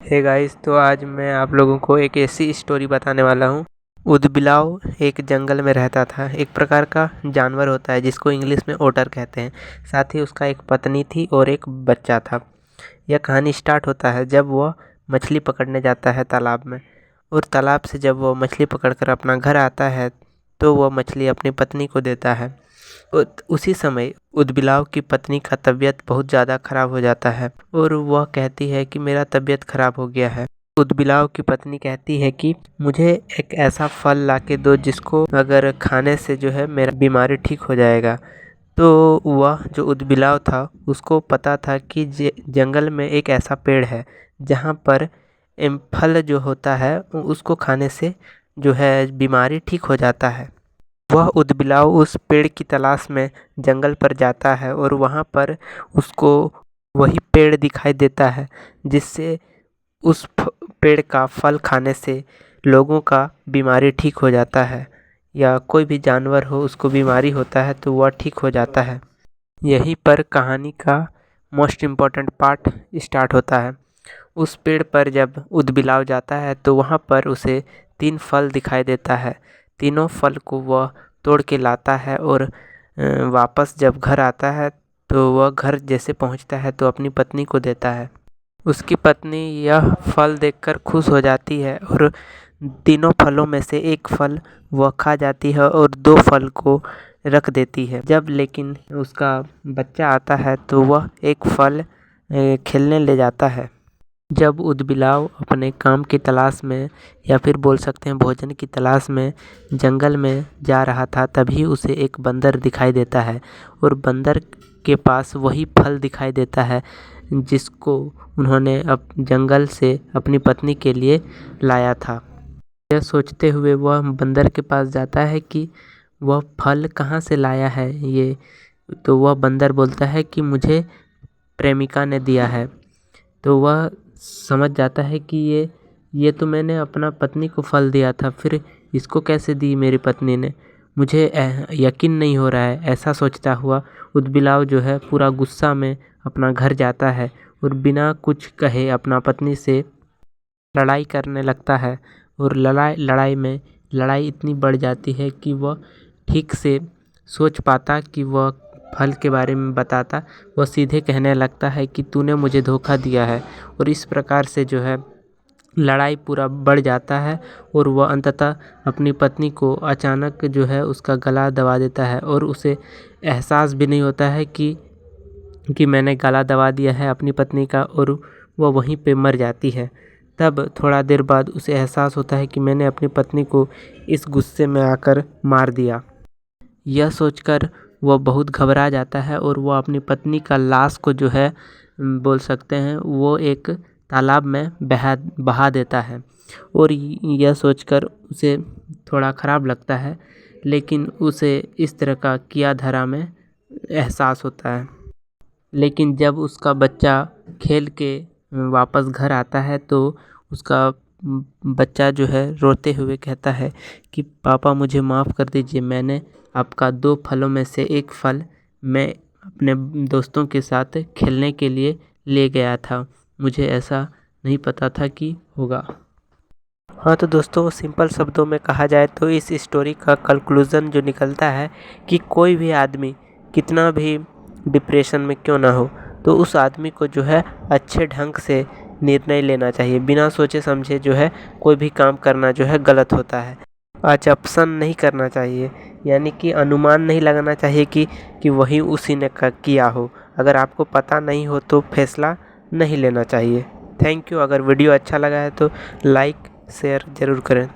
Hey guys, तो आज मैं आप लोगों को एक ऐसी स्टोरी बताने वाला हूँ। ऊदबिलाव एक जंगल में रहता था। एक प्रकार का जानवर होता है जिसको इंग्लिश में ओटर कहते हैं। साथ ही उसका एक पत्नी थी और एक बच्चा था। यह कहानी स्टार्ट होता है जब वह मछली पकड़ने जाता है तालाब में, और तालाब से जब वह मछली पकड़कर अपना घर आता है तो वह मछली अपनी पत्नी को देता है। उसी समय ऊदबिलाव की पत्नी का तबीयत बहुत ज़्यादा खराब हो जाता है और वह कहती है कि मेरा तबीयत खराब हो गया है। ऊदबिलाव की पत्नी कहती है कि मुझे एक ऐसा फल ला के दो जिसको अगर खाने से जो है मेरा बीमारी ठीक हो जाएगा। तो वह जो ऊदबिलाव था उसको पता था कि जंगल में एक ऐसा पेड़ है जहाँ पर फल जो होता है उसको खाने से जो है बीमारी ठीक हो जाता है। वह ऊदबिलाव उस पेड़ की तलाश में जंगल पर जाता है और वहाँ पर उसको वही पेड़ दिखाई देता है जिससे उस पेड़ का फल खाने से लोगों का बीमारी ठीक हो जाता है, या कोई भी जानवर हो उसको बीमारी होता है तो वह ठीक हो जाता है। यहीं पर कहानी का मोस्ट इम्पॉर्टेंट पार्ट स्टार्ट होता है। उस पेड़ पर जब ऊदबिलाव जाता है तो वहाँ पर उसे 3 फल दिखाई देता है। तीनों फल को वह तोड़ के लाता है और वापस जब घर आता है तो वह घर जैसे पहुँचता है तो अपनी पत्नी को देता है। उसकी पत्नी यह फल देखकर खुश हो जाती है और तीनों फलों में से एक फल वह खा जाती है और 2 फल को रख देती है। जब लेकिन उसका बच्चा आता है तो वह एक फल खेलने ले जाता है। जब ऊदबिलाव अपने काम की तलाश में, या फिर बोल सकते हैं भोजन की तलाश में, जंगल में जा रहा था तभी उसे एक बंदर दिखाई देता है और बंदर के पास वही फल दिखाई देता है जिसको उन्होंने जंगल से अपनी पत्नी के लिए लाया था। यह सोचते हुए वह बंदर के पास जाता है कि वह फल कहाँ से लाया है ये। तो वह बंदर बोलता है कि मुझे प्रेमिका ने दिया है। तो वह समझ जाता है कि ये तो मैंने अपना पत्नी को फल दिया था, फिर इसको कैसे दी मेरी पत्नी ने, मुझे यकीन नहीं हो रहा है। ऐसा सोचता हुआ ऊदबिलाव जो है पूरा गुस्सा में अपना घर जाता है और बिना कुछ कहे अपना पत्नी से लड़ाई करने लगता है। और लड़ाई इतनी बढ़ जाती है कि वह ठीक से सोच पाता कि वह फल के बारे में बताता। वह सीधे कहने लगता है कि तूने मुझे धोखा दिया है, और इस प्रकार से जो है लड़ाई पूरा बढ़ जाता है और वह अंततः अपनी पत्नी को अचानक जो है उसका गला दबा देता है और उसे एहसास भी नहीं होता है कि मैंने गला दबा दिया है अपनी पत्नी का, और वह वहीं पे मर जाती है। तब थोड़ा देर बाद उसे एहसास होता है कि मैंने अपनी पत्नी को इस गुस्से में आकर मार दिया। यह सोचकर वह बहुत घबरा जाता है और वह अपनी पत्नी का लाश को जो है बोल सकते हैं वो एक तालाब में बहा देता है। और यह सोचकर उसे थोड़ा ख़राब लगता है, लेकिन उसे इस तरह का किया धरा में एहसास होता है। लेकिन जब उसका बच्चा खेल के वापस घर आता है तो उसका बच्चा जो है रोते हुए कहता है कि पापा मुझे माफ़ कर दीजिए, मैंने आपका 2 फलों में से एक फल मैं अपने दोस्तों के साथ खेलने के लिए ले गया था, मुझे ऐसा नहीं पता था कि होगा। हाँ तो दोस्तों, सिंपल शब्दों में कहा जाए तो इस स्टोरी का कंक्लूज़न जो निकलता है कि कोई भी आदमी कितना भी डिप्रेशन में क्यों ना हो तो उस आदमी को जो है अच्छे ढंग से निर्णय लेना चाहिए। बिना सोचे समझे जो है कोई भी काम करना जो है गलत होता है। अचंपशन नहीं करना चाहिए, यानी कि अनुमान नहीं लगाना चाहिए कि वही उसी ने किया हो। अगर आपको पता नहीं हो तो फैसला नहीं लेना चाहिए। Thank you. अगर वीडियो अच्छा लगा है तो लाइक शेयर ज़रूर करें।